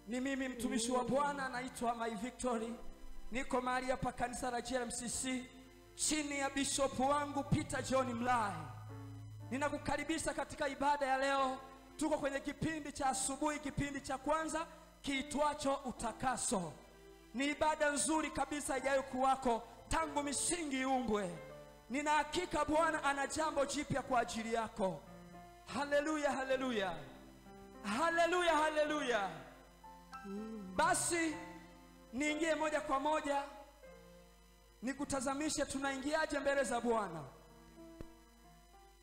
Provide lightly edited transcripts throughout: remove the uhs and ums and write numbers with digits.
Ni mimi mtumishi wa Bwana naitwa My Victory. Niko mahali hapa kanisa la JMCC chini ya bishop wangu Peter John Mlai. Ninakukaribisha katika ibada ya leo. Tuko kwenye kipindi cha asubuhi, kipindi cha kwanza kiitwacho utakaso. Ni ibada nzuri kabisa ijayo kuwako tangu misingi iumbwe. Nina hakika Bwana ana jambo jipya kwa ajili yako. Haleluya, haleluya. Haleluya, haleluya. Basi niingie moja kwa moja nikutazamishe tunaingiaje mbele za Bwana.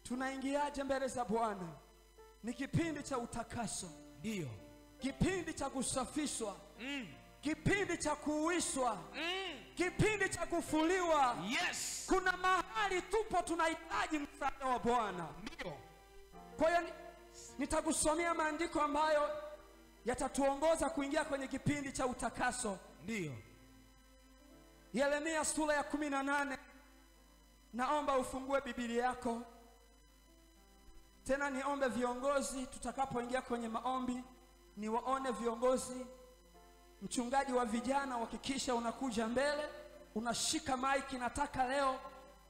Tunaingiaje mbele za Bwana? Ni kipindi cha utakaso. Ndio. Kipindi cha kusafishwa. Kipindi cha kuuishwa. Kipindi cha kufuliwa. Yes. Kuna mahali tupo tunahitaji msaada wa Bwana. Ndio. Kwa hiyo nitakusomea maandiko ambayo yatatuongoza kuingia kwenye kipindi cha utakaso. Ndio. Yeremia sura ya 18. Naomba ufungue Biblia yako. Tena niombe viongozi tutakapoingia kwenye maombi, niwaone viongozi. Mchungaji wa vijana, hakikisha unakuja mbele, unashika maiki. Nataka leo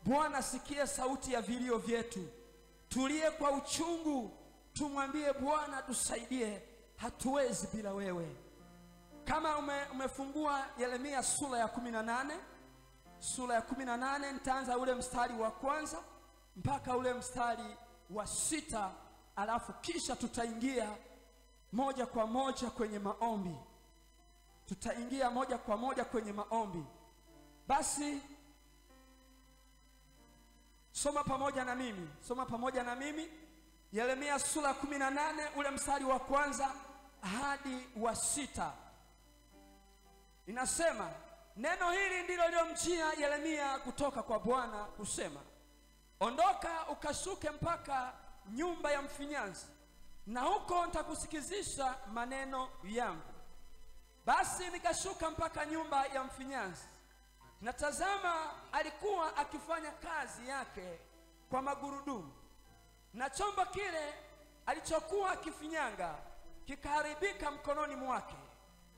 Bwana sikie sauti ya vilio vyetu. Tulie kwa uchungu, tumwambie Bwana tusaidie, hatuwezi bila wewe. Kama umefungua Yeremia sura ya 18, sura ya 18 nitaanza ule mstari wa kwanza mpaka ule mstari wa 6, alafu kisha tutaingia moja kwa moja kwenye maombi. Tutaingia moja kwa moja kwenye maombi. Basi soma pamoja na mimi. Soma pamoja na mimi Yeremia sura 18 ule mstari wa kwanza hadi wa 6. Inasema, neno hili ndilo lilomjia Yeremia kutoka kwa Bwana kusema, ondoka ukashuke mpaka nyumba ya mfinyanzi, na huko nitakusikizisha maneno yangu. Basi nikashuka mpaka nyumba ya mfinyanzi, na tazama, alikuwa akifanya kazi yake kwa magurudumu, na chombo kile alichokuwa akifinyanga kikaharibika mkononi mwake.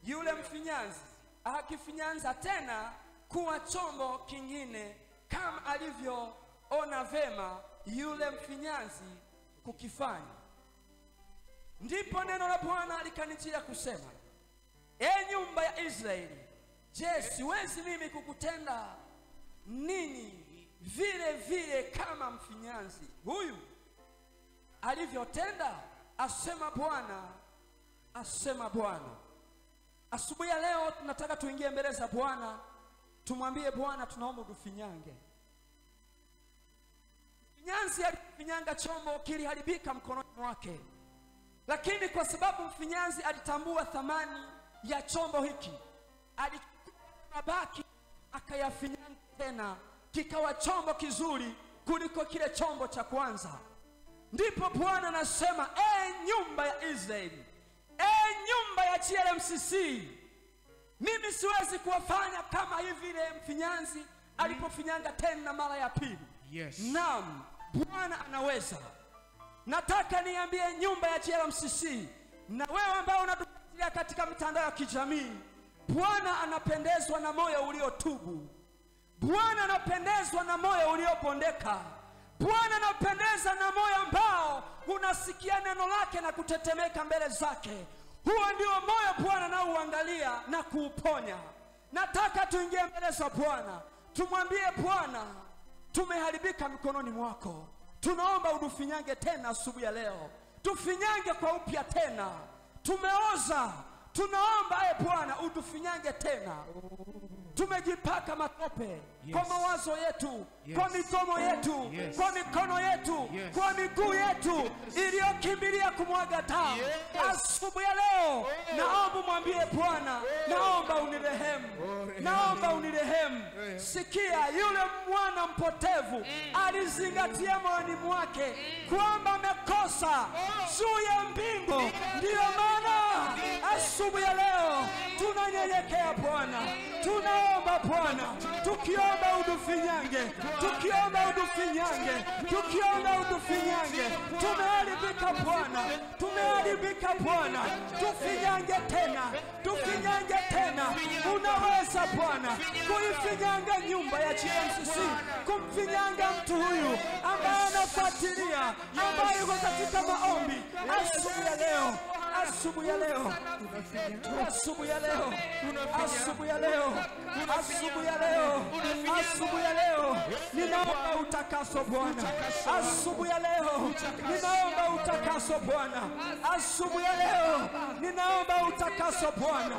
Yule mfinyanzi akakifinyanza tena kuwa chombo kingine, kama alivyoona vema yule mfinyanzi kukifanya. Ndipo neno la Bwana likanijia kusema, nyumba ya Israeli, je, siwezi mimi kukutenda nini vile vile kama mfinyanzi huyu alivyotenda? Asema Bwana, asema Bwana. Asubuhi ya leo tunataka tuingie mbele za Bwana, tumwambie Bwana tunaomba utufinyange. Mfinyanzi alifinyanga chombo, kiliharibika mkononi mwake, lakini kwa sababu mfinyanzi alitambua thamani ya chombo hiki, alikabaki akayafinyanga tena, kikawa chombo kizuri kuliko kile chombo cha kwanza. Ndipo Bwana anasema, nyumba ya Israeli, nyumba ya JMCC, mimi siwezi kuwafanya kama hivi ile mfinyanzi alipofinyanga tena mara ya pili. Yes. Naam, Bwana anaweza. Nataka niambie nyumba ya JMCC na wewe ambao unatufuatilia katika mitandao ya kijamii, Bwana anapendezwa na moyo uliotubu. Bwana anapendezwa na moyo uliopondeka. Bwana anapendeza na moyo ambao unasikia neno lake na kutetemeka mbele zake. Huo ndio moyo Bwana anaouangalia na kuuponya. Nataka tuingie mbele za Bwana, tumwambie Bwana, tumeharibika mikononi mwako, tunaomba utufinyange tena asubuhi ya leo. Tufinyange kwa upya tena, tumeoza, tunaomba Bwana utufinyange tena. Tumejipaka matope, kwa mawazo yetu, kwa midomo yetu, kwa mikono yetu, kwa miguu yetu iliyokimbilia kumwaga damu. Asubuhi ya leo naomba mwambie Bwana, naomba unirehemu, naomba unirehemu. Sikia, yule mwana mpotevu alizingatia moyoni mwake kwamba amekosa juu ya mbingu. Ndiyo maana asubuhi ya leo tunanyenyekea Bwana, tunaomba Bwana, tukiomba utufinyange, tukiomba utufinyange, tukiomba utufinyange. Tumeharibika Bwana, tumeharibika Bwana, tufinyange tena, tufinyange tena. Unaweza Bwana kuifinyanga nyumba ya GMCC, kumfinyanga mtu huyu ambaye anafuatilia, ambaye yuko katika maombi asubuhi ya leo, asubuhi ya leo, asubuhi ya leo, asubuhi ya leo, asubuhi ya leo, asubuhi ya leo. Ninaomba utakaso Bwana, asubuhi ya leo. Ninaomba utakaso Bwana, asubuhi ya leo. Ninaomba utakaso Bwana,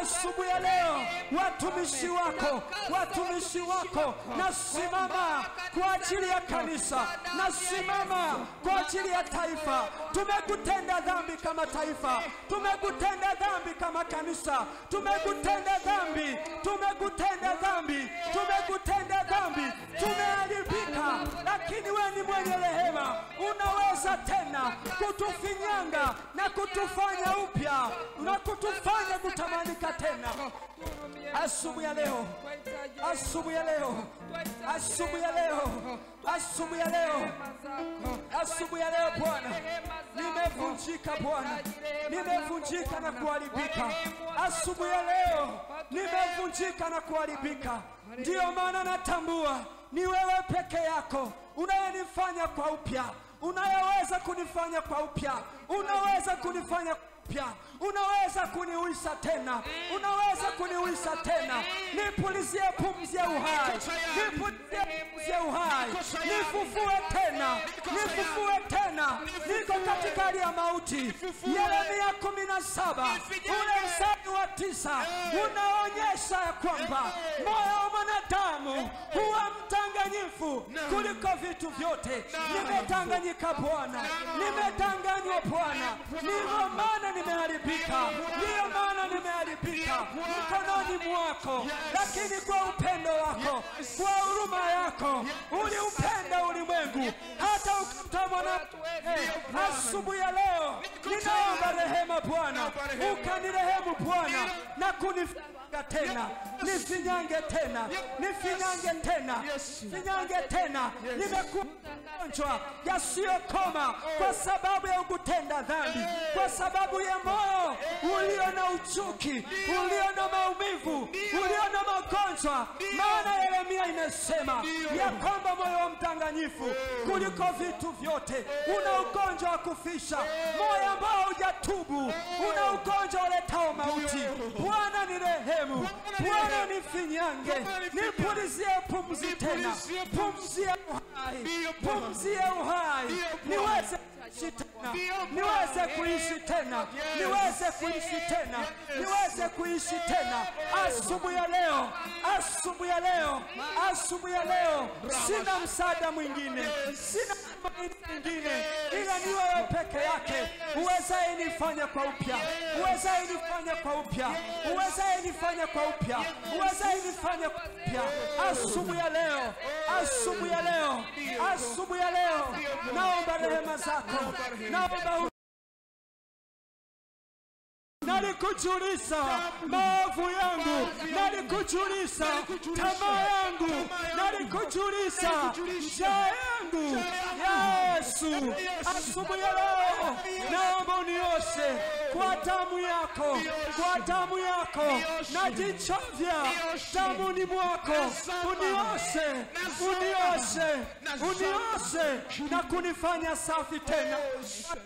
asubuhi ya leo. Watumishi wako, watumishi wako, nasimama kwa ajili ya kanisa, nasimama kwa ajili ya taifa. Tumekutenda dhambi kama taifa, tumekutenda dhambi kama kanisa, tumekutenda dhambi, tumekutenda dhambi, tumekutenda dhambi, tumeharibika. Lakini wewe ni mwenye rehema, unaweza tena kutufinyanga na kutufanya upya na kutufanya kutamanika tena. Asubuhi ya leo, asubuhi ya leo, asubuhi ya leo, asubuhi ya leo, asubuhi ya leo Bwana, nimevunjika Bwana, nimevunjika na kuharibika. Asubuhi ya leo nimevunjika na kuharibika. Ndio maana natambua ni wewe peke yako unayenifanya kwa upya, unayeweza kunifanya kwa upya, unaweza kunifanya upya, unaweza kuniuisha tena, unaweza kuniuisha tena. Nipulizie pumzi ya uhai, nipulizie pumzi ya uhai, nifufue tena, nifufue tena. Niko katika hali ya mauti. Yeremia 17 ule mstari wa 9 unaonyesha ya kwamba moyo wa mwanadamu huwa mdanganyifu kuliko vitu vyote. Nimetanganyika Bwana, nimetanganywa Bwana, ndio maana nimeharibika, ndio maana nimeharibika mkononi mwako. Lakini kwa upendo wako, kwa huruma yako, uliupenda ulimwengu hata ukamtoa mwana. Asubuhi ya leo ninaomba rehema Bwana, ukanirehemu Bwana na kunifinyanga tena, nifinyange tena, nifinyange tena, finyange tena. Nimekuwa mgonjwa yasiyokoma kwa sababu ya kutenda dhambi, kwa sababu ya moyo ulio na uchuki, ulio na maumivu, ulio na magonjwa. Maana Yeremia inasema ya kwamba moyo wa mdanganyifu kuliko vitu vyote. Una ugonjwa wa kufisha, moyo ambao hujatubu, una ugonjwa uletao mauti. Bwana ni rehemu, Bwana nifinyange, nipulizie pumzi tena, pumzi ya uhai, pumzi ya uhai, niweze kuishi tena, niweze kuishi tena, niweze kuishi tena, niweze kuishi tena. Asubuhi ya leo, asubuhi ya leo, asubuhi ya leo, sina msaada mwingine, sina mwingine ila ni wewe peke yake. Uwezaye nifanya kwa upya, uwezaye nifanya kwa upya, uwezaye nifanya kwa upya, uwezaye nifanya kwa upya. Asubuhi ya leo, asubuhi ya leo, asubuhi ya leo, naomba rehema zako, naomba nalikujulisha maovu yangu, nalikujulisha tamaa yangu, nalikujulisha njaa yangu. Yesu, asubuhi ya leo naomba unioshe kwa damu yako, kwa damu yako, najichovya damuni mwako. Unioshe, unioshe, unioshe na kunifanya safi tena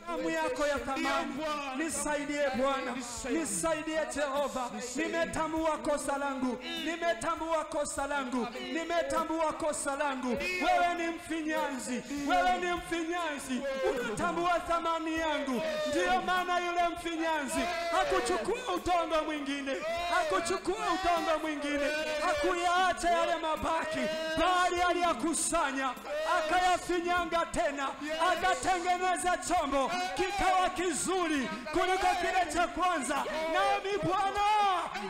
damu yako ya thamani. Nisaidie Bwana, nisaidie Jehova. Nimetambua kosa langu, nimetambua kosa langu, nimetambua kosa langu. Wewe ni mfinyanzi, wewe ni mfinyanzi, unatambua thamani yangu. Ndio maana yule mfinyanzi hakuchukua udongo mwingine, hakuchukua udongo mwingine, hakuyaacha yale mabaki, bali aliyakusanya akayafinyanga tena, akatengeneza chombo kikawa kizuri kuliko kile cha kwanza. Nami Bwana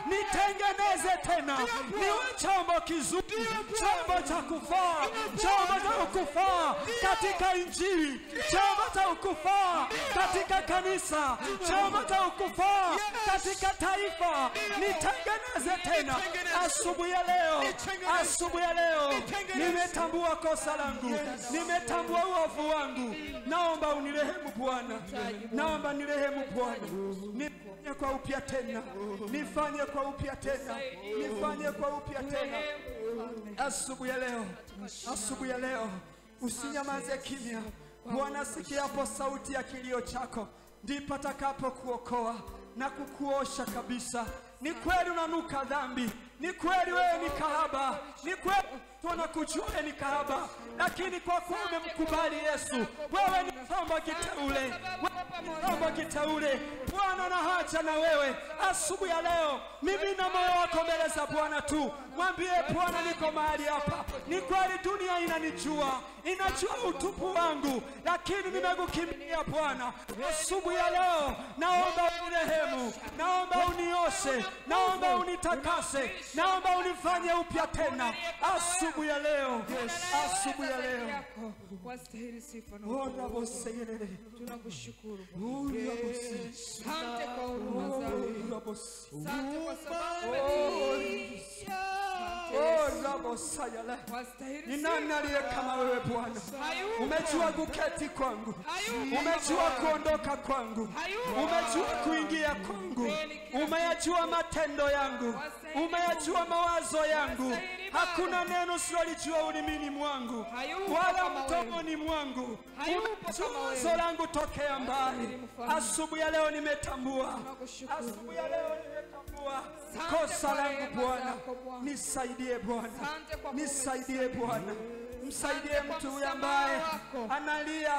nitengeneze tena niwe chombo kizuri, chombo cha kufaa, chombo cha kufaa katika Injili, chombo cha kufaa katika kanisa, chombo cha kufaa katika taifa. Nitengeneze tena asubuhi ya leo, asubuhi ya leo. Nimetambua kosa langu, nimetambua uovu wangu. Naomba unirehemu Bwana, naomba nirehemu Bwana. Nifanye kwa upya tena, nifanye kwa upya tena, nifanye kwa upya tena. Asubuhi ya leo, asubuhi ya leo, usinyamaze kimya. Bwana, sikia hapo sauti ya kilio chako, ndipo atakapo kuokoa na kukuosha kabisa. Ni kweli unanuka dhambi, ni kweli wewe ni kahaba, ni kweli tunakujua ni kahaba, lakini kwa kuwa umemkubali Yesu, wewe ni chombo kiteule, chombo kiteule. Bwana na haja na wewe asubuhi ya leo. Mimi na moyo wako mbele za Bwana tu, mwambie Bwana, niko mahali hapa. Ni kweli dunia inanijua, inajua utupu wangu, lakini nimekukimbilia Bwana. Asubuhi ya leo naomba unirehemu, naomba unioshe, naomba unitakase, naomba unifanye upya tena asubuhi ya leo, asubuhi ya leo. Wastahili sifa na Tunakushukuru. Asante kwa huruma zako. Asante kwa sababu ni nani aliye kama wewe Bwana? Umejua kuketi kwangu, umejua kuondoka kwangu, umejua kuingia kwangu, umeyajua matendo yangu, umeyajua mawazo yangu. Hakuna neno usilolijua ulimini mwangu wala mdomoni mwangu. Umejua wazo langu tokea mbali. Asubuhi ya leo nimetambua, asubuhi ya leo nimetambua kosa langu Bwana. Nisaidie Bwana, nisaidie Bwana. Msaidie mtu huyu ambaye analia,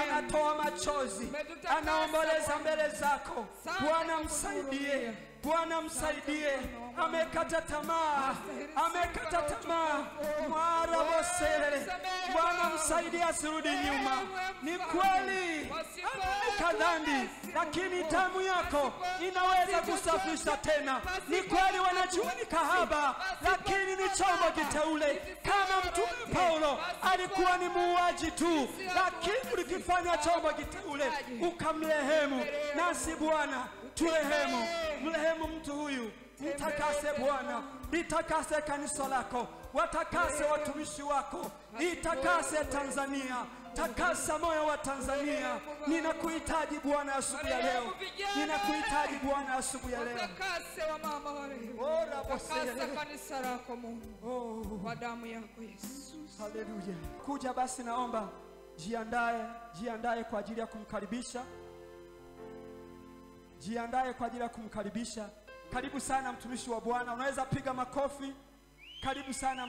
anatoa machozi, anaomboleza mbele zako. Bwana msaidie, Bwana msaidie. Amekata tamaa, amekata tamaa. Bwana msaidie asirudi nyuma. Ni kweli ameweka dhambi, lakini damu yako inaweza kusafisha tena. Ni kweli wanajua ni kahaba, lakini ni chombo kiteule. Kama Mtume Paulo alikuwa ni muuaji tu, lakini ulikifanya chombo kiteule ukamrehemu. Nasi Bwana turehemu, mrehemu mtu huyu. Nitakase Bwana, nitakase kanisa lako, watakase watumishi wako, itakase Tanzania, takasa moyo wa Tanzania. Ninakuhitaji Bwana asubuhi ya leo, ninakuhitaji Bwana asubuhi ya leo. Takase wa mama wale, takasa kanisa lako Mungu kwa damu yako Yesu. Haleluya. Kuja basi, naomba jiandae kwa ajili ya kumkaribisha, jiandae kwa ajili ya kumkaribisha. Karibu sana mtumishi wa Bwana, unaweza piga makofi. Karibu sana.